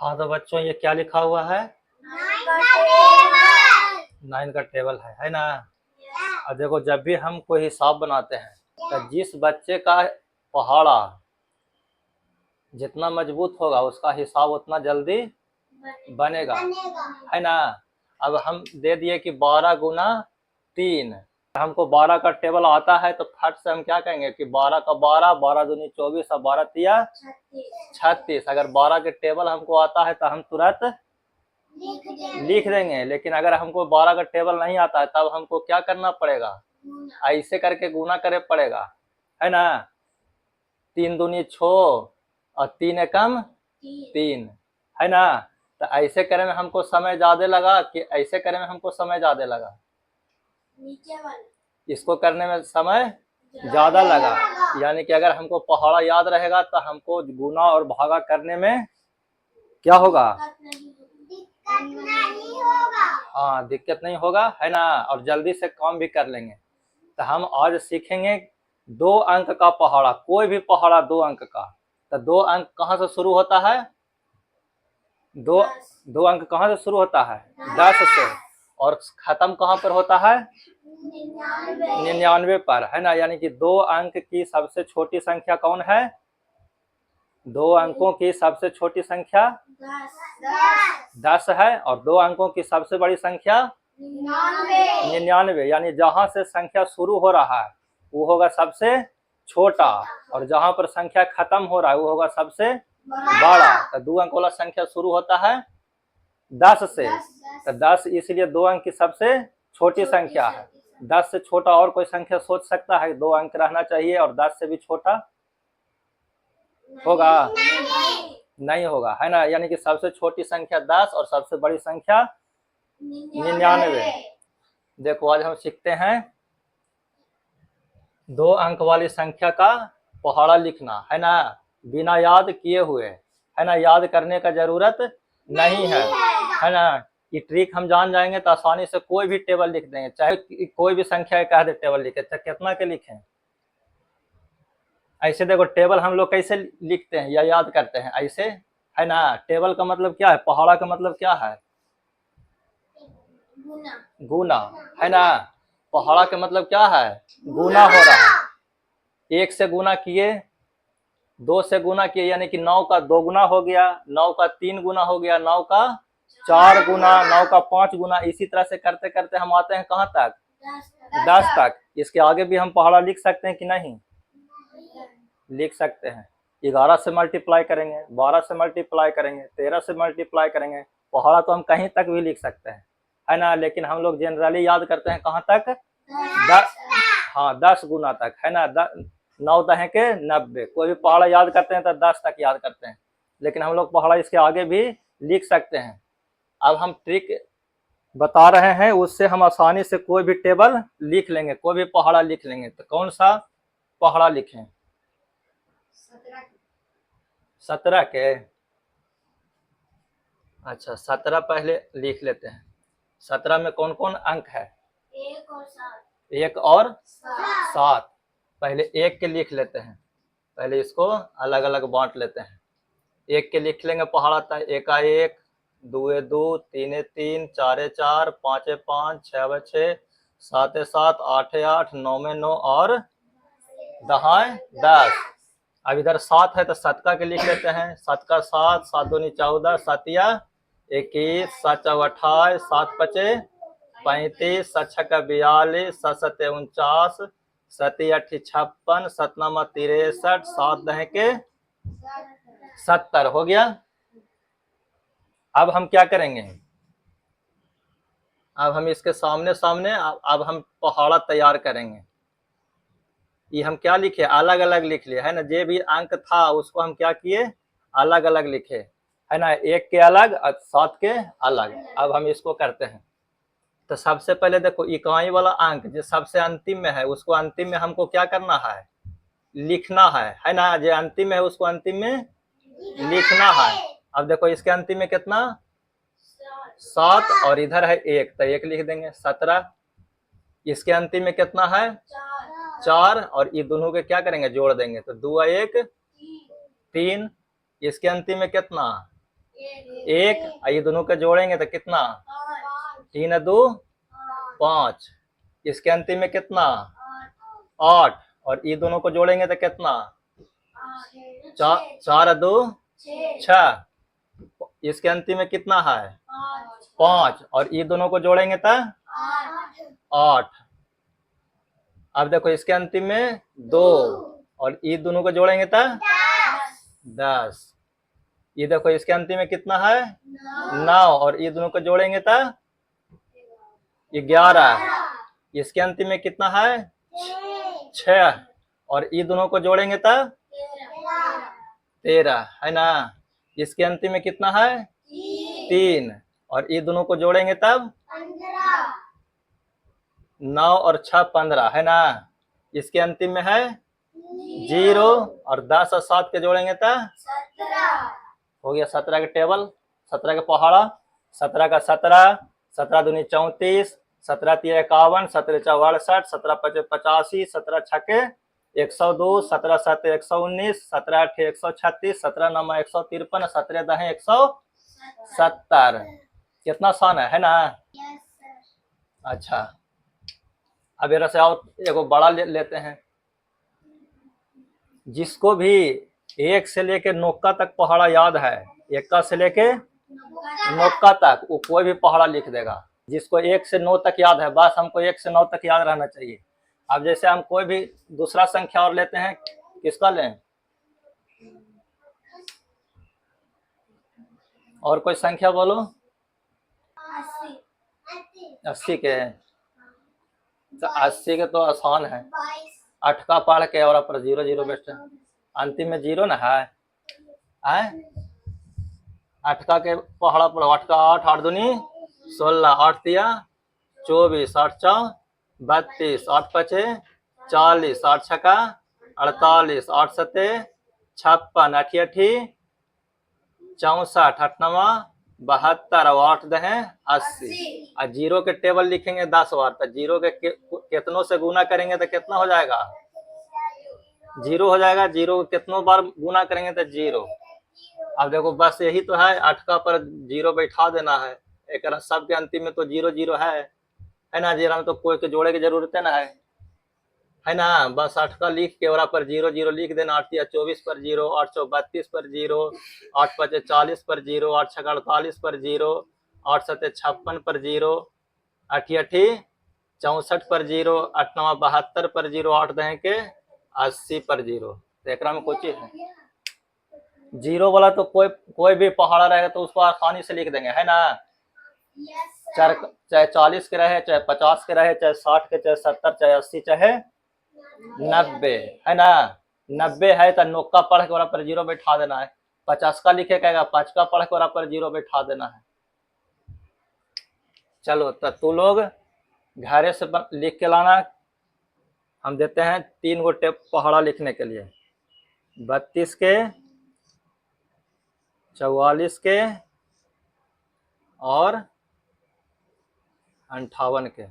हाँ तो बच्चों ये क्या लिखा हुआ है? 9 का टेबल है ना। और देखो जब भी हम कोई हिसाब बनाते हैं तो जिस बच्चे का पहाड़ा जितना मजबूत होगा उसका हिसाब उतना जल्दी बनेगा, है ना। अब हम दे दिए कि 12 गुना 3, हमको 12 का टेबल आता है तो फट से हम क्या कहेंगे कि 12 का 12, 12 दूनी 24 और 12 तिया 36। अगर 12 के टेबल हमको आता है तो हम तुरंत लिख देंगे। लेकिन अगर हमको 12 का टेबल नहीं आता है तब हमको क्या करना पड़ेगा? ऐसे करके गुना करे पड़ेगा, है ना। 3 दूनी 6 और 3 एकम 3, है ना। तो ऐसे करे में हमको समय ज्यादा लगा कि ऐसे करे में हमको समय ज्यादा लगा? इसको करने में समय ज्यादा लगा। यानी कि अगर हमको पहाड़ा याद रहेगा तो हमको गुना और भागा करने में क्या होगा? हाँ, दिक्कत नहीं होगा, है ना। और जल्दी से काम भी कर लेंगे। तो हम आज सीखेंगे 2 अंक का पहाड़ा, कोई भी पहाड़ा 2 अंक का। तो 2 अंक कहाँ से शुरू होता है? 2 अंक कहाँ से शुरू होता है? 10 से। और खत्म कहाँ पर होता है? 99 पर, है ना। यानी कि 2 अंक की सबसे छोटी संख्या कौन है? 2 अंकों की सबसे छोटी संख्या 10 है। और 2 अंकों की सबसे बड़ी संख्या 99। यानी जहां से संख्या शुरू हो रहा है वो होगा सबसे छोटा, और जहां पर संख्या खत्म हो रहा है वो होगा सबसे बड़ा। तो 2 अंक वाला संख्या शुरू होता है 10 से। तो 10 इसलिए 2 अंक की सबसे छोटी संख्या है। 10 से छोटा और कोई संख्या सोच सकता है? 2 अंक रहना चाहिए और 10 से भी छोटा होगा? नहीं होगा, है ना। यानी कि सबसे छोटी संख्या 10 और सबसे बड़ी संख्या 99। देखो आज हम सीखते हैं 2 अंक वाली संख्या का पहाड़ा लिखना, है ना, बिना याद किए हुए, है ना। याद करने का जरूरत नहीं है ना। ये ट्रिक हम जान जाएंगे तो आसानी से कोई भी टेबल लिख देंगे, चाहे कोई भी संख्या कह दे टेबल लिखे, तो कितना के लिखें? ऐसे देखो टेबल हम लोग कैसे लिखते हैं या याद करते हैं? ऐसे, है ना। टेबल का मतलब क्या है? पहाड़ा का मतलब क्या है? गुना, है ना। पहाड़ा का मतलब क्या है? गुना हो रहा है। 1 से गुना किए, 2 से गुना किए, यानी कि 9 का 2 गुना हो गया, 9 का 3 गुना हो गया, 9 का 4 गुना, 9 का 5 गुना। इसी तरह से करते करते हम आते हैं कहाँ तक? 10 तक। इसके आगे भी हम पहाड़ा लिख सकते हैं कि नहीं? लिख सकते हैं। 11 से मल्टीप्लाई करेंगे, 12 से मल्टीप्लाई करेंगे, 13 से मल्टीप्लाई करेंगे, पहाड़ा तो हम कहीं तक भी लिख सकते हैं, है ना। लेकिन हम लोग जनरली याद करते हैं कहाँ तक? 10। हाँ, 10 गुना तक, है ना। 9 दहे के 90। कोई भी पहाड़ा याद करते हैं तो 10 तक याद करते हैं, लेकिन हम लोग पहाड़ा इसके आगे भी लिख सकते हैं। अब हम ट्रिक बता रहे हैं, उससे हम आसानी से कोई भी टेबल लिख लेंगे, कोई भी पहाड़ा लिख लेंगे। तो कौन सा पहाड़ा लिखें? 17 के। अच्छा, 17 पहले लिख लेते हैं। 17 में कौन कौन अंक है? 1 और 7। पहले 1 के लिख लेते हैं, पहले इसको अलग अलग बांट लेते हैं। 1 के लिख लेंगे पहाड़ा था 1 1, 2 2, 3 3, 4 4, 5 5, 6 6, 7 7, 8 8, 9 9 और 10 10। अब इधर 7 है तो 7 के लिख लेते हैं। 7 का 7, 7 दूनी 14, 7 या 21, 7 चौ 28, 7 पचे 35, 7 छक्का 42, 7 सत्ते 49, 7 अठी 56, 7 नमा 63, 7 दहे के 70 हो गया। अब हम क्या करेंगे? अब हम इसके सामने सामने अब हम पहाड़ा तैयार करेंगे। ये हम क्या लिखे? अलग अलग लिख लिए, है ना। जो भी अंक था उसको हम क्या किए? अलग अलग लिखे, है ना। 1 के अलग और 7 के अलग। अब हम इसको करते हैं। तो सबसे पहले देखो इकाई वाला अंक जो सबसे अंतिम में है उसको अंतिम में हमको क्या करना है? लिखना है ना। जो अंतिम में है उसको अंतिम में लिखना है। अब देखो इसके अंतिम में कितना? 7 और इधर है 1, तो 1 लिख देंगे। 17। इसके अंतिम में कितना है? 4 और ये दोनों के क्या करेंगे? जोड़ देंगे, तो 2 1 3। इसके अंतिम में कितना? एक, ये दोनों के जोड़ेंगे तो कितना? 3 2 5। इसके अंतिम में कितना? 8। और ये दोनों को जोड़ेंगे तो कितना? 4 2 6। इसके अंतिम में कितना है? 5। और ये दोनों को जोड़ेंगे तो 8। अब देखो इसके अंतिम में 2। और ये दोनों को जोड़ेंगे तो 10। ये देखो इसके अंतिम में कितना है? 9। और ये दोनों को जोड़ेंगे तो 11। इसके अंतिम में कितना है? 6। और ये दोनों को जोड़ेंगे तो 13, है ना। इसके अंतिम में कितना है? 3। और ये दोनों को जोड़ेंगे तब 9 और 6 15, है ना। इसके अंतिम में है 0। और 10 और 7 के जोड़ेंगे तो हो गया 17 का टेबल, 17 का पहाड़ा। 17 का 17, 17 दूनी 34, 17 3 51, 17 4 68, 17 5 85, 17 6 102, 17 7 119, 17 8 136, 17 9 153, 17 10 170। कितना आसान है ना। अच्छा, अब इधर से आओ, एगो बड़ा लेते हैं। जिसको भी 1 से लेके नोक्का तक पहाड़ा याद है, 1 से लेके नोक्का तक, वो कोई भी पहाड़ा लिख देगा। जिसको 1 से 9 तक याद है, बस हमको 1 से 9 तक याद रहना चाहिए। अब जैसे हम कोई भी दूसरा संख्या और लेते हैं, किसका लें? और कोई संख्या बोलो। 80 के। तो 80 के तो आसान है। 8 का पढ़ के और पर 0 0 बेस्ट है। अंतिम में 0 ना है। 8 का के पहाड़ा पर 8 का 8 8 दूनी 16, 8 तिया 24, 8 4 32, 8 5 40, 8 6 48, 8 7 56, 8 8 64, 8 9 72 और 8 10 80। और 0 के टेबल लिखेंगे 10 बार, तो 0 के कितनों से गुना करेंगे तो कितना हो जाएगा? 0 हो जाएगा। 0 को कितनों बार गुना करेंगे तो 0। अब देखो बस यही तो है, 8 का पर 0 बैठा देना है। एक सब के अंतिम में तो 0 0 है ना। 0 में तो कोई के जोड़े की जरूरत है ना। बस 8 का लिख के और पर 0 0 लिख देना। 8 या 24 पर 0, 8 4 32 पर 0, 8 5 40 पर 0, 8 6 48 पर 0, 8 7 56 पर 0, 8 8 64 पर 0, 8 9 72 पर 0, 8 10 के 80 पर 0। तो एक में कोई चीज है 0 वाला तो कोई भी पहाड़ा रहेगा तो उसको आसानी से लिख देंगे, है ना। चाहे 40 के रहे, चाहे 50 के रहे, चाहे 60 के, चाहे 70, चाहे 80, चाहे 90, है ना। 90 है तो नोक्का पढ़ के पर 0 बैठा देना है। 50 का लिखे कहेगा 5 का पढ़ के पर 0 बैठा देना है। चलो तो तू लोग घरे से लिख के लाना। हम देते हैं 3 गो टेप पहाड़ा लिखने के लिए। 32 के, 44 के और 58 के।